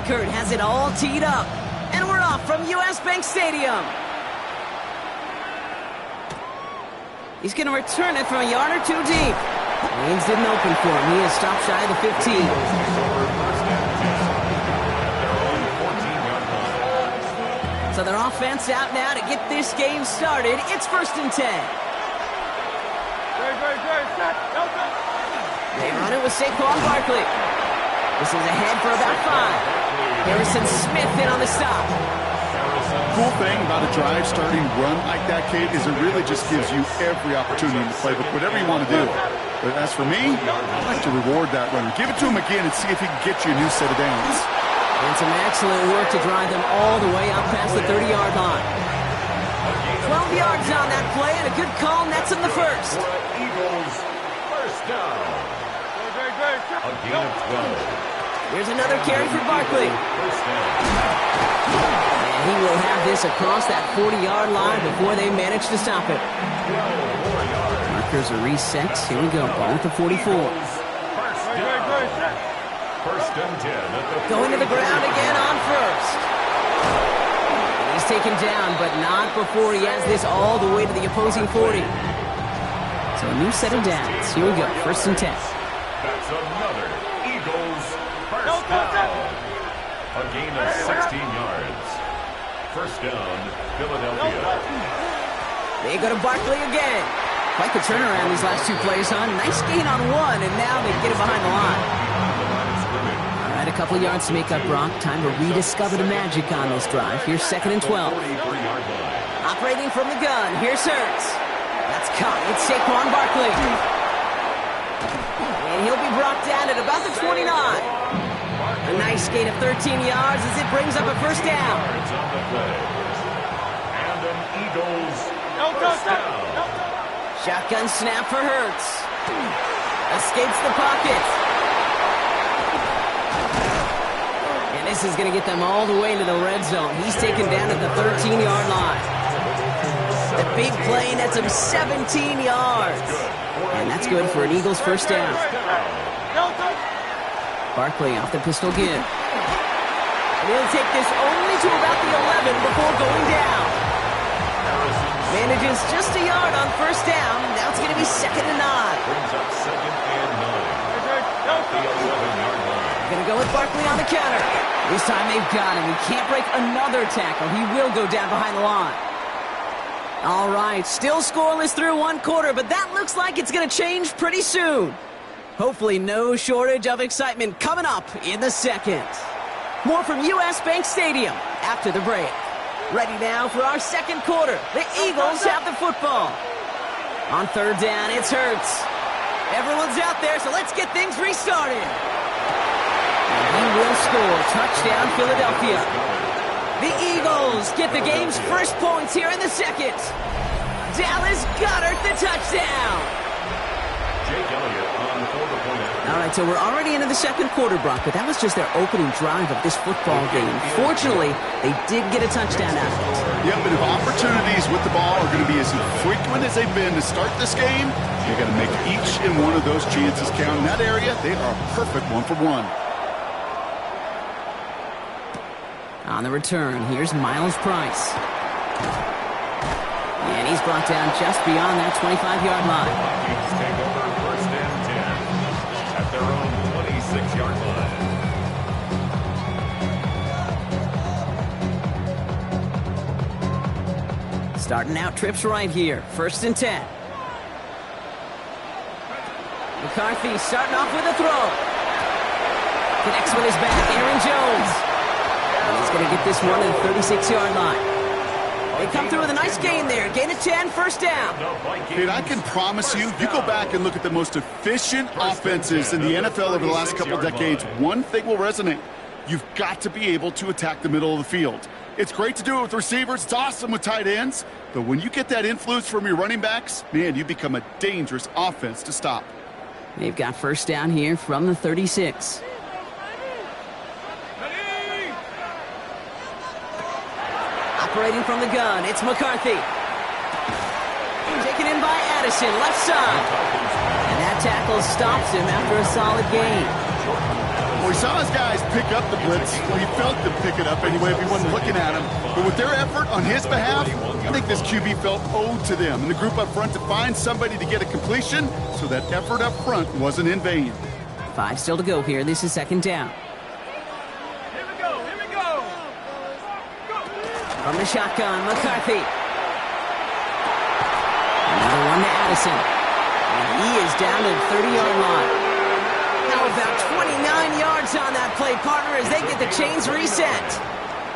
Kurt has it all teed up. And we're off from US Bank Stadium. He's going to return it from a yard or two deep. Lanes didn't open for him. He has stopped shy of the 15. So their offense out now to get this game started. It's 1st and 10. They run it with Saquon Barkley. This is ahead for about 5. Harrison Smith in on the stop. Cool thing about a drive starting run like that, kid, is it really just gives you every opportunity in the playbook, whatever you want to do. But as for me, I like to reward that runner. Give it to him again and see if he can get you a new set of downs. And some excellent work to drive them all the way up past the 30-yard line. 12 yards on that play and a good call nets in the first. Eagles, first down. A gain of 12. Here's another carry for Barkley. First down. And he will have this across that 40-yard line before they manage to stop it. 12 more yards. Markers are reset. Here we go. Ball at the 44. First and 10 at the Going to the ground again on first. And he's taken down, but not before he has this all the way to the opposing 40. So a new set of downs. Here we go. 1st and 10. That's another Eagles first down. A gain of 16 yards. First down, Philadelphia. They go to Barkley again. Quite the turnaround these last 2 plays, huh? Nice gain on 1, and now they get it behind the line. All right, a couple of yards to make up, Brock. Time to rediscover the magic on this drive. Here's 2nd and 12. Operating from the gun. Here's Hurts. That's caught. It's Saquon Barkley. And he'll be brought down at about the 29. A nice gain of 13 yards as it brings up a first down. And an Eagles first down. Shotgun snap for Hurts. Escapes the pocket. And this is going to get them all the way into the red zone. He's taken down at the 13-yard line. The big play nets him 17 yards. And that's good for an Eagles first down. Barkley off the pistol give. And he'll take this only to about the 11 before going down. Manages just a yard on first down. Now it's going to be 2nd and 9. Brings up 2nd and 9. At the 11-yard line. Going to go with Barkley on the counter. This time they've got him. He can't break another tackle. He will go down behind the line. All right, still scoreless through 1 quarter, but that looks like it's going to change pretty soon. Hopefully no shortage of excitement coming up in the 2nd. More from US Bank Stadium after the break. Ready now for our 2nd quarter. The Eagles have the football. On 3rd down, it's Hurts. Everyone's out there, so let's get things restarted. And he will score. Touchdown, Philadelphia. The Eagles get the game's first points here in the 2nd. Dallas Goedert, the touchdown. Jake Elliott on 4-point. All right, so we're already into the 2nd quarter, Brock, but that was just their opening drive of this football game. Fortunately, they did get a touchdown out of it. Yep, but if opportunities with the ball are going to be as frequent as they've been to start this game, you got to make each and one of those chances count. In that area, they are a perfect 1-for-1. On the return, here's Miles Price. And he's brought down just beyond that 25-yard line. Vikings take over 1st and 10 at their own 26-yard line. Starting out trips right here. 1st and 10. McCarthy starting off with a throw. Connects with his back. Aaron Jones. And he's going to get this one at the 36-yard line. They come through with a nice gain there. Gain of 10, first down. Dude, I can promise you, you go back and look at the most efficient offenses in the NFL over the last couple of decades, one thing will resonate. You've got to be able to attack the middle of the field. It's great to do it with receivers. It's awesome with tight ends. But when you get that influence from your running backs, man, you become a dangerous offense to stop. They've got first down here from the 36. Operating from the gun, it's McCarthy. Taken in by Addison, left side. And that tackle stops him after a solid gain. Well, he saw his guys pick up the blitz. Well, he felt them pick it up anyway if he wasn't looking at him. But with their effort on his behalf, I think this QB felt owed to them and the group up front to find somebody to get a completion, so that effort up front wasn't in vain. 5 still to go here. This is second down. Here we go. Here we go. From the shotgun, McCarthy. Another one to Addison. And he is down to the 30-yard line. How about 29 yards on that play, partner, as they get the chains reset.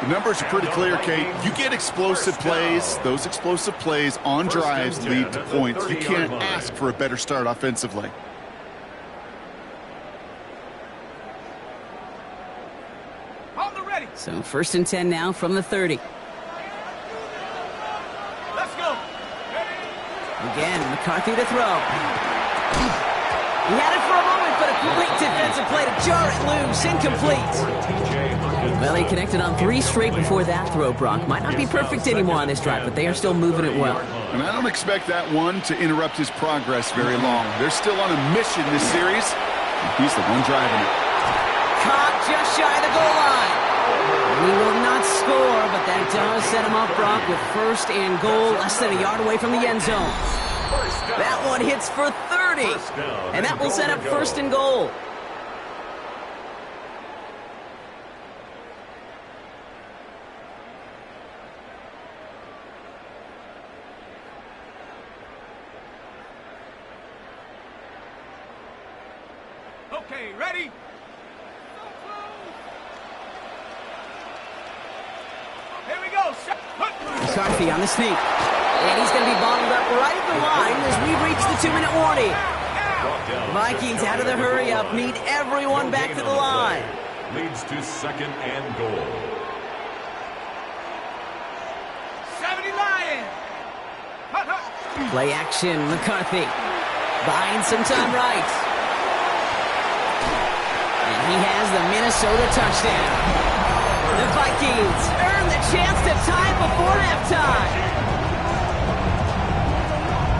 The numbers are pretty clear, Kate. You get explosive plays. Those explosive plays on drives lead to points. You can't ask for a better start offensively. So first and 10 now from the 30. Let's go. Again, McCarthy to throw. He had it for a moment, but a great defensive play to jar it loose. Incomplete. Well, he connected on 3 straight before that throw, Brock. Might not be perfect anymore on this drive, but they are still moving it well. And I don't expect that one to interrupt his progress very long. They're still on a mission this series. He's the one driving it. Caught just shy of the goal line. He will not score, but that does set him up, Brock, with first and goal, less than a yard away from the end zone. That one hits for 30, and that will set up first and goal. Okay, ready? Here we go. McCarthy on the sneak. And he's going to be bottled up right at the line as we reach the 2-minute warning. Vikings out of the hurry-up need everyone back to the line. Leads to second and goal. 70 Lions. Play action, McCarthy. Buying some time right. And he has the Minnesota touchdown. The Vikings earn the chance to tie before halftime.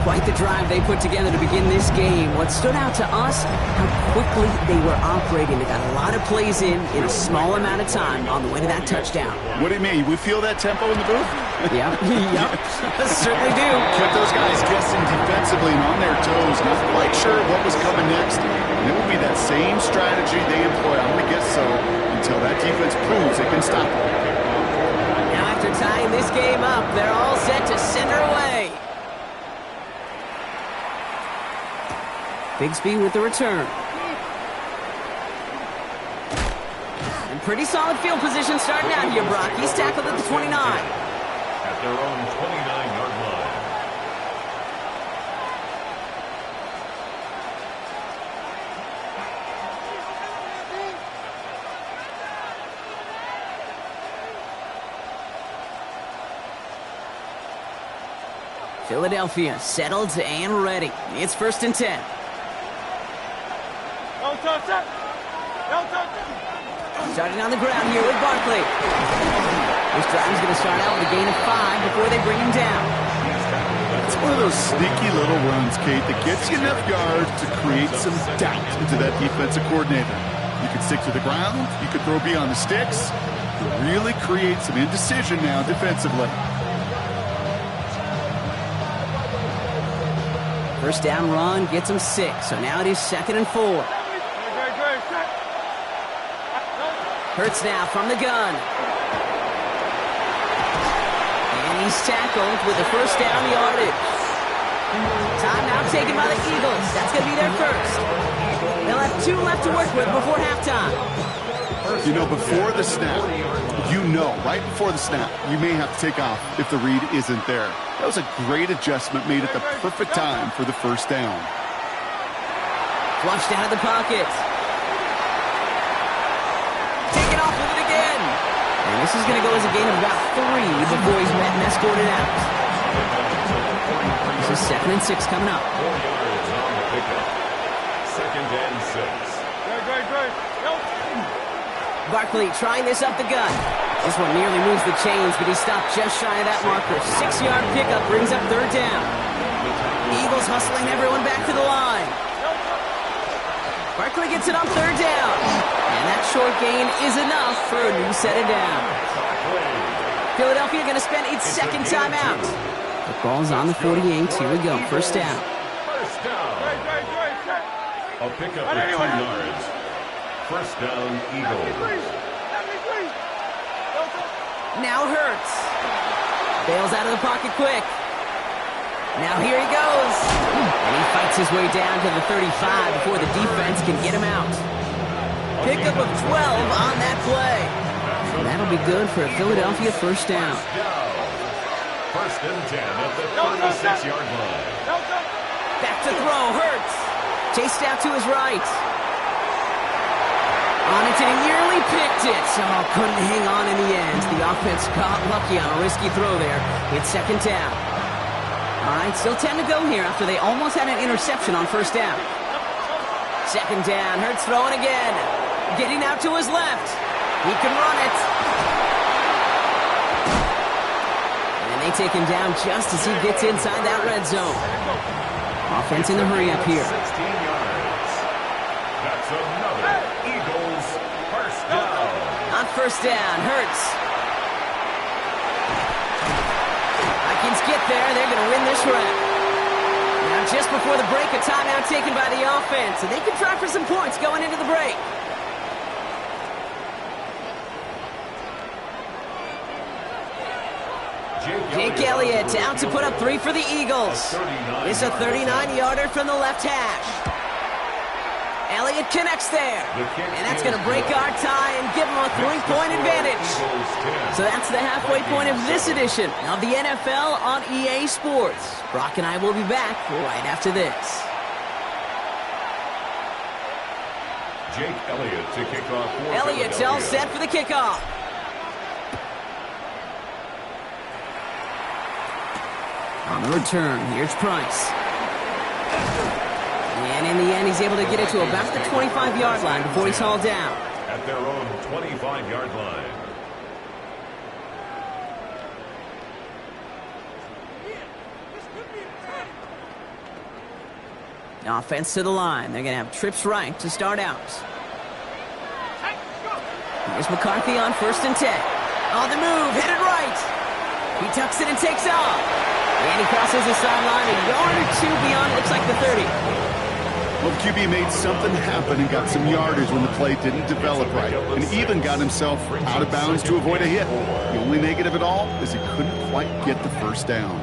Quite the drive they put together to begin this game. What stood out to us, how quickly they were operating. They got a lot of plays in a small amount of time on the way to that touchdown. What do you mean? We feel that tempo in the booth? Yep, certainly do. Kept those guys guessing defensively and on their toes, not quite sure what was coming next. And it will be that same strategy they employ, I'm going to guess so, until that defense proves it can stop them. Now after tying this game up, they're all set to send her away. Bigsby with the return. And pretty solid field position starting out here, Brock. He's tackled at the 29. At their own 29-yard line. Philadelphia settled and ready. It's first and 10. Starting on the ground here with Barkley. This drive is going to start out with a gain of 5 before they bring him down. It's one of those sneaky little runs, Kate, that gets you enough yards to create some doubt into that defensive coordinator. You can stick to the ground. You can throw beyond the sticks. You really create some indecision now defensively. First down run gets him 6, so now it is second and 4. Hurts now from the gun. And he's tackled with the first down yardage. Time now taken by the Eagles. That's going to be their first. They'll have 2 left to work with before halftime. You know, before the snap, right before the snap, you may have to take off if the read isn't there. That was a great adjustment made at the perfect time for the first down. Flushed out of the pocket. Taken off with it again. And this is going to go as a gain of about 3 before he's met and escorted out. This is second and 6 coming up. 4 yards on the pickup. Second and 6. Barkley trying this up the gut. This one nearly moves the chains, but he stopped just shy of that marker. 6-yard pickup brings up third down. Eagles hustling everyone back to the line. Barkley gets it on third down. And that short gain is enough for a new set of downs. Philadelphia going to spend its second timeout. The ball's on the 48. Here we go. First down. First down. A pickup of 2 yards. First down, Eagles. Now Hurts. Bails out of the pocket quick. Now here he goes. And he fights his way down to the 35 before the defense can get him out. Pickup of 12 on that play. And that'll be good for a Philadelphia first down. First and 10 at the 36-yard line. Back to throw, Hurts. Chased out to his right. On it, and he nearly picked it. Oh, couldn't hang on in the end. The offense got lucky on a risky throw there. It's second down. All right, still 10 to go here after they almost had an interception on first down. Second down, Hurts throwing again. Getting out to his left. He can run it. And they take him down just as he gets inside that red zone. Offense in the hurry up here. 16 yards. That's another Eagles first down. On first down, Hurts. Vikings get there. They're going to win this round. Now, just before the break, a timeout taken by the offense. And they can try for some points going into the break. Jake Elliott out to put up 3 for the Eagles. It's a 39-yarder from the left hash. Elliott connects there. And that's going to break our tie and give them a 3-point advantage. So that's the halfway point of this edition of the NFL on EA Sports. Brock and I will be back right after this. Jake Elliott to kick off. Elliott's all set for the kickoff. On the return, here's Price. And in the end, he's able to get it to about the 25-yard line before he's hauled down. At their own 25-yard line. Offense to the line. They're going to have trips right to start out. Here's McCarthy on first and 10. On the move, headed right. He tucks it and takes off. And he crosses the sideline a yard or 2 beyond, it looks like the 30. Well, QB made something happen and got some yardage when the play didn't develop right, and even got himself out of bounds to avoid a hit. The only negative at all is he couldn't quite get the first down.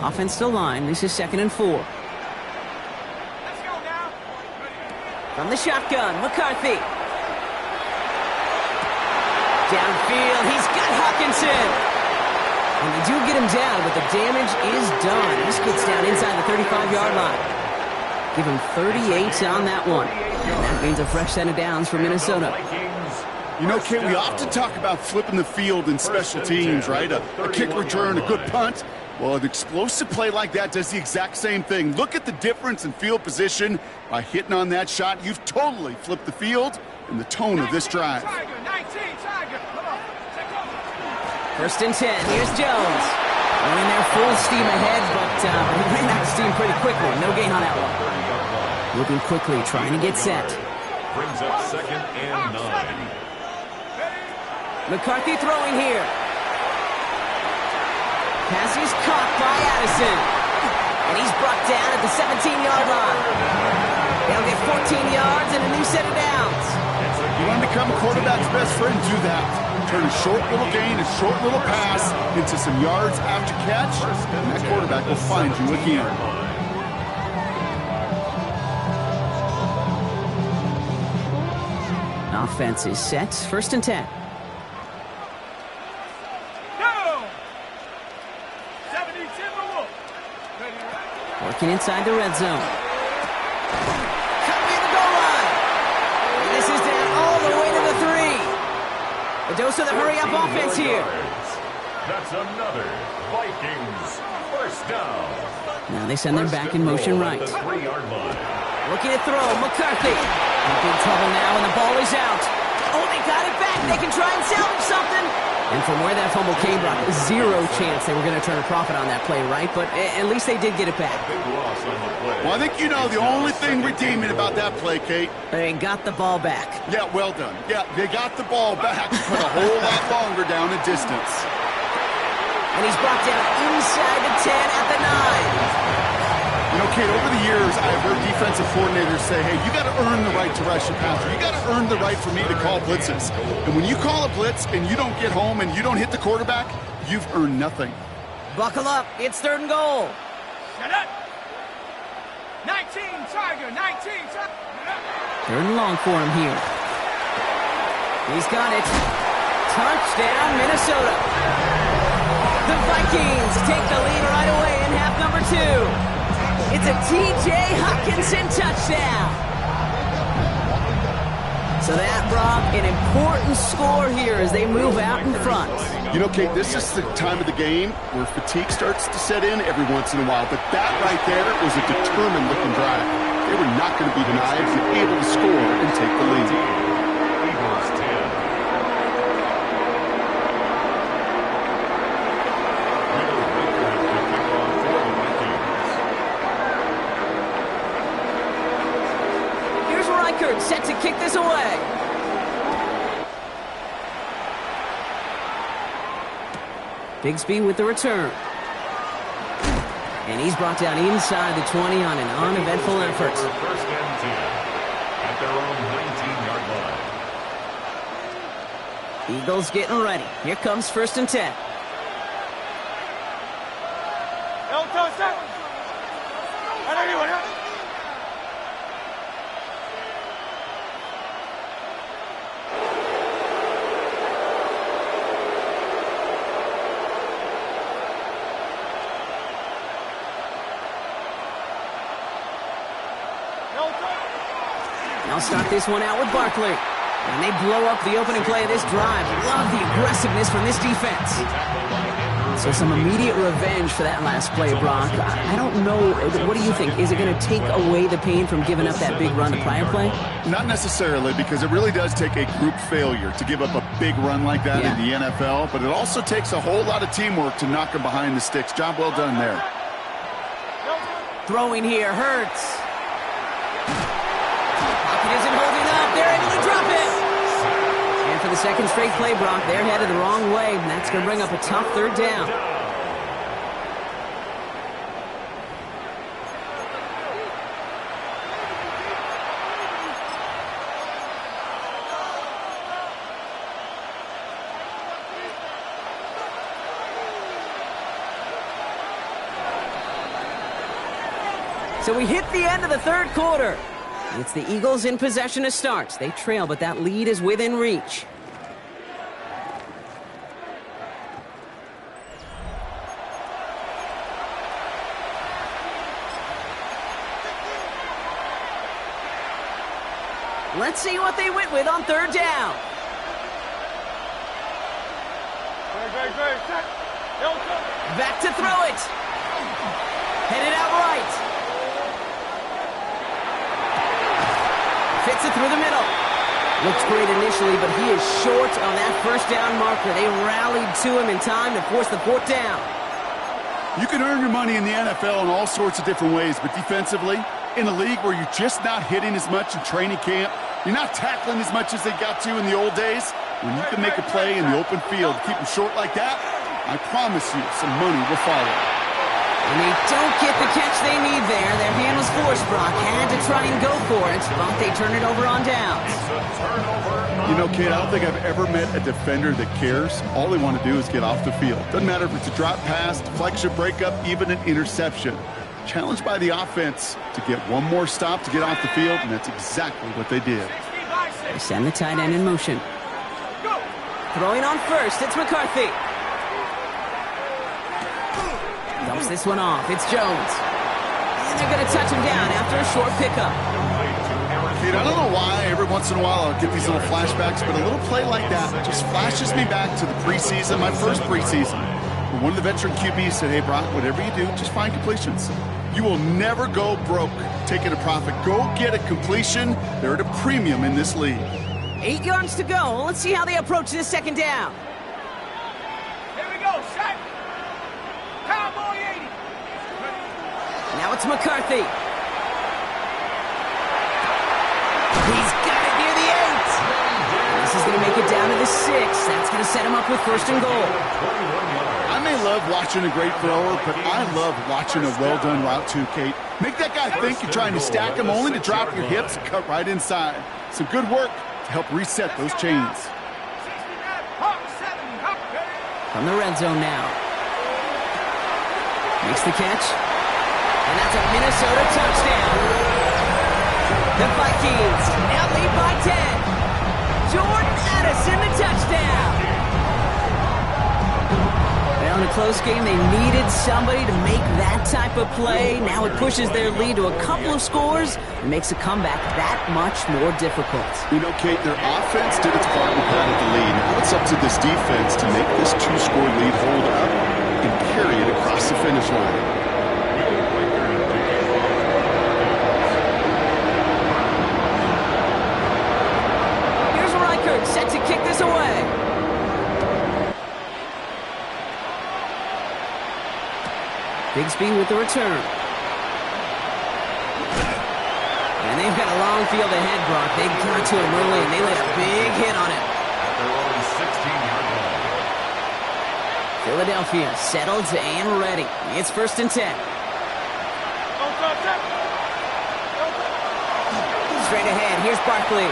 Offense to line. This is 2nd and 4. From the shotgun, McCarthy. Downfield, he's got Hawkinson. And they do get him down, but the damage is done. This gets down inside the 35-yard line. Give him 38 on that one. And that means a fresh set of downs for Minnesota. You know, Kate, we often talk about flipping the field in special teams, right? A kick return, a good punt. Well, an explosive play like that does the exact same thing. Look at the difference in field position. By hitting on that shot, you've totally flipped the field and the tone of this drive. First and 10. Here's Jones. Running there full steam ahead, but he ran out of steam pretty quickly. No gain on that one. Moving quickly, trying to get set. Brings up 2nd and 9. McCarthy throwing here. Pass is caught by Addison. And he's brought down at the 17-yard line. They'll get 14 yards and a new set of downs. You want to become a quarterback's best friend? Do that. Turn a short little gain, a short little pass into some yards after catch, and that quarterback will find you again. Offense is set. 1st and 10. Working inside the red zone. Coming in the goal line. And this is down all the way to the 3. A dose of the hurry-up offense here. That's another Vikings first down. Now they send them back in motion right. At the 3-yard line. Looking to throw. McCarthy. In big trouble now, and the ball is out. Oh, they got it back. They can try and salvage something. And from where that fumble came, Brock, zero chance they were going to turn a profit on that play, right? But at least they did get it back. Well, I think you know the only thing redeeming about that play, Kate. They got the ball back. Yeah, well done. Yeah, they got the ball back, but a whole lot longer down in distance. And he's brought down inside the 10 at the 9. You know, Kate, over the years, I've heard defensive coordinators say, hey, you got to earn the right to rush your passer. You got to earn the right for me to call blitzes. And when you call a blitz and you don't get home and you don't hit the quarterback, you've earned nothing. Buckle up. It's 3rd and goal. Shut up. 19, Tiger, 19, Tiger. 3rd and long for him here. He's got it. Touchdown, Minnesota. The Vikings take the lead right away in half number 2. It's a T.J. Hockenson touchdown. So that, Brock, an important score here as they move out in front. You know, Kate, this is the time of the game where fatigue starts to set in every once in a while. But that right there was a determined-looking drive. They were not going to be denied and able to score and take the lead. Eagles 10. Set to kick this away. Bigsby with the return. And he's brought down inside the 20 on an uneventful effort. 1st and 10 at their own 19-yard line. Eagles getting ready. Here comes 1st and 10. Now start this one out with Barkley. And they blow up the opening play of this drive. Love the aggressiveness from this defense. So some immediate revenge for that last play, Brock. I don't know. What do you think? Is it going to take away the pain from giving up that big run the prior play? Not necessarily, because it really does take a group failure to give up a big run like that in the NFL. But it also takes a whole lot of teamwork to knock them behind the sticks. Job well done there. Throwing here hurts. Isn't holding up. They're able to drop it. And for the second straight play, Brock, they're headed the wrong way, and that's going to bring up a tough 3rd down. So we hit the end of the 3rd quarter. It's the Eagles in possession to start. They trail, but that lead is within reach. Let's see what they went with on 3rd down. Back to throw it. Headed out right. Fits it through the middle. Looks great initially, but he is short on that 1st down marker. They rallied to him in time to force the 4th down. You can earn your money in the NFL in all sorts of different ways, but defensively, in a league where you're just not hitting as much in training camp, you're not tackling as much as they got to in the old days, when you can make a play in the open field, keep them short like that, I promise you some money will follow. And they don't get the catch they need there. Their hand was forced, Brock. Had to try and go for it, but they turn it over on downs. You know, Kate, I don't think I've ever met a defender that cares. All they want to do is get off the field. Doesn't matter if it's a drop pass, deflection, breakup, even an interception. Challenged by the offense to get one more stop to get off the field, and that's exactly what they did. They send the tight end in motion. Throwing on 1st, it's McCarthy. Dumps this one off. It's Jones. And they're going to touch him down after a short pickup. Kate, I don't know why every once in a while I'll get these little flashbacks, but a little play like that just flashes me back to the preseason, my first preseason. When one of the veteran QBs said, hey, Brock, whatever you do, just find completions. You will never go broke taking a profit. Go get a completion. They're at a premium in this league. 8 yards to go. Let's see how they approach this 2nd down. Set. Cowboy 80. Now it's McCarthy. He's got it near the 8. This is going to make it down to the 6. That's going to set him up with first and goal. I may love watching a great thrower, but I love watching a well-done route too, Kate. Make that guy think you're trying to stack him only to drop your hips and cut right inside. Some good work to help reset those chains. From the red zone now. Makes the catch. And that's a Minnesota touchdown. The Vikings now lead by 10. Jordan Addison, the touchdown. Well, in a close game, they needed somebody to make that type of play. Now it pushes their lead to a couple of scores and makes a comeback that much more difficult. You know, Kate, their offense did its part and padded the lead. Now it's up to this defense to make this 2-score lead hold up and carry it across the finish line. Here's Reichert set to kick this away. Bigsby with the return. And they've got a long field ahead, Brock. They got to him early, and they laid a big hit on him. At their own 16-yard line. Philadelphia settled and ready. It's first and 10. Straight ahead, here's Barkley.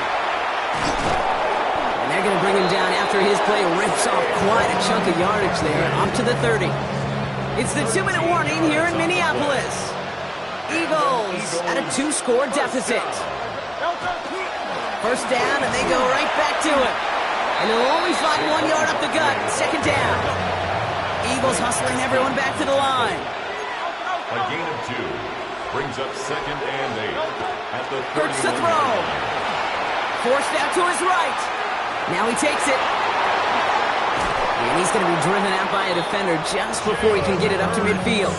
And they're going to bring him down after his play rips off quite a chunk of yardage there, up to the 30. It's the 2-minute warning here in Minneapolis. Eagles at a 2-score deficit. First down, and they go right back to it. And they'll only find 1 yard up the gut. Second down. Eagles hustling everyone back to the line. A gain of 2 brings up second and 8 at the 31. Hurts to throw. Forced out to his right. Now he takes it. And he's going to be driven out by a defender just before he can get it up to midfield.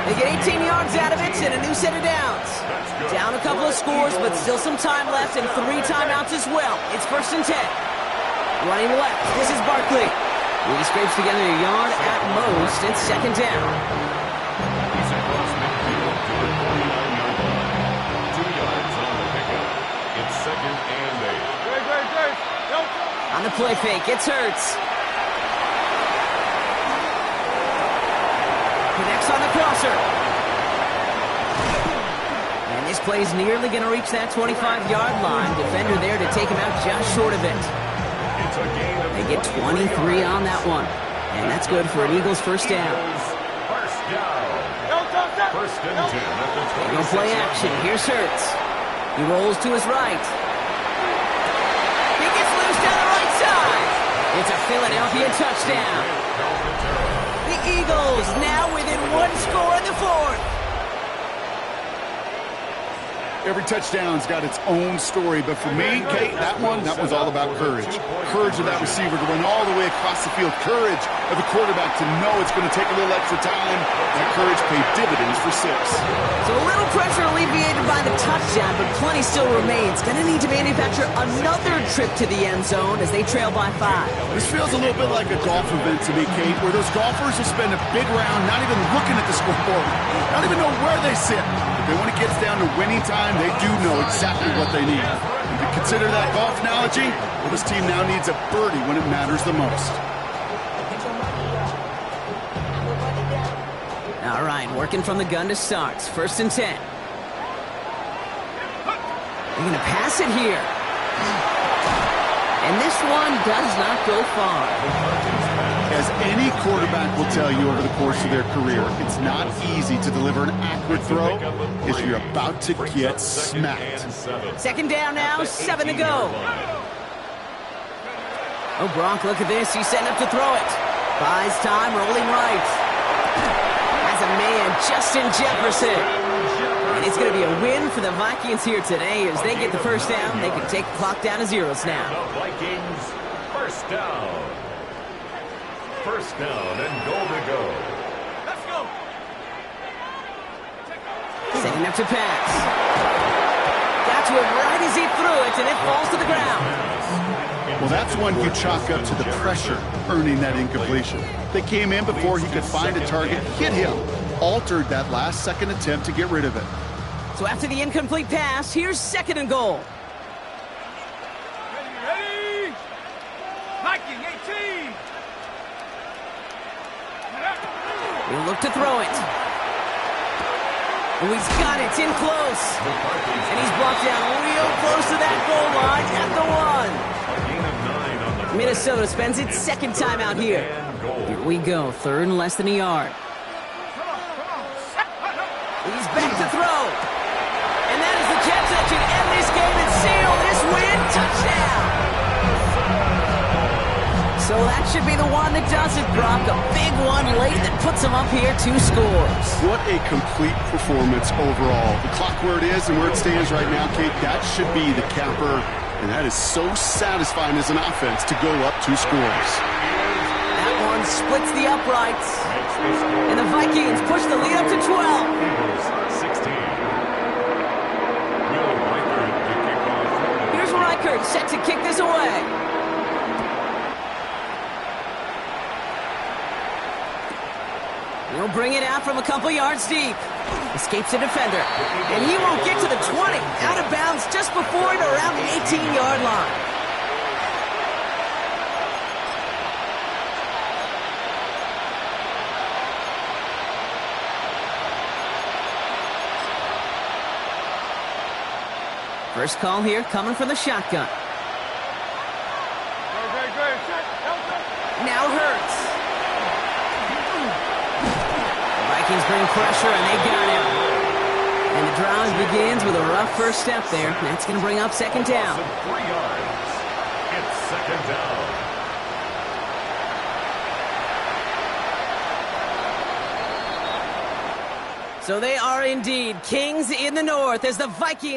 They get 18 yards out of it and a new set of downs. Down a couple of scores, but still some time left and 3 timeouts as well. It's first and 10. Running left, this is Barkley. He scrapes together a yard at most. It's second down. He's across midfield to the 49-yard line. 2 yards on the pickup. It's second and 8. On the play fake, it's Hurts. Connects on the crosser. And this play's nearly going to reach that 25-yard line. Defender there to take him out just short of it. It's a gain of They get 23 on that one. And that's good for an Eagles first down. First down. First and 10 at the 26. They're going to play action. Here's Hurts. He rolls to his right. He gets loose down the right side. It's a Philadelphia touchdown. The Eagles now within 1 score in the 4th. Every touchdown's got its own story, but for me, Kate, that one's all about courage. Courage of that receiver to run all the way across the field. Courage of the quarterback to know it's going to take a little extra time. That courage paid dividends for 6. So a little pressure alleviated by the touchdown, but plenty still remains. Going to need to manufacture another trip to the end zone as they trail by 5. This feels a little bit like a golf event to me, Kate, where those golfers will spend a big round not even looking at the scoreboard, not even know where they sit. But then when it gets down to winning time, they do know exactly what they need. And to consider that golf analogy, well, this team now needs a birdie when it matters the most. All right, working from the gun to start. First and 10. They're going to pass it here. And this one does not go far. As any quarterback will tell you over the course of their career, it's not easy to deliver an accurate throw if you're about to get smacked. Second down now, 7 to go. Oh, Gronk, look at this. He's setting up to throw it. Buys time, rolling right. Has a man, Justin Jefferson. And it's going to be a win for the Vikings here today as they get the first down. They can take the clock down to 0s now. The Vikings, first down. First down and goal to go. Let's go. Setting up to pass. Got to him right as he threw it, and it falls to the ground. Well, that's one you chalk up to the pressure earning that incompletion. They came in before he could find a target, hit him, altered that last-second attempt to get rid of it. So after the incomplete pass, here's 2nd and goal. Ready? Viking 18. He'll look to throw it. Oh, he's got it. It's in close. And he's brought down real close to that goal line at the 1. Minnesota spends its 2nd time out here. Here we go. 3rd and less than a yard. He's back to throw. And that is the catch that should end this game and seal this win. Touchdown. So that should be the one that does it, Brock. A big one late that puts him up here 2 scores. What a complete performance overall. The clock where it is and where it stands right now, Kate, that should be the capper. And that is so satisfying as an offense to go up 2 scores. That one splits the uprights. And the Vikings push the lead up to 12. 16. Here's Reichert set to kick this away. He'll bring it out from a couple yards deep. Escapes a defender. And he won't get to the 20. Out of bounds just before it around the 18-yard line. First call here coming from the shotgun. Now Hurts. Vikings bring pressure, and they got him. And the drive begins with a rough first step there. That's going to bring up 2nd down. 3 yards. It's 2nd down. So they are indeed kings in the north as the Vikings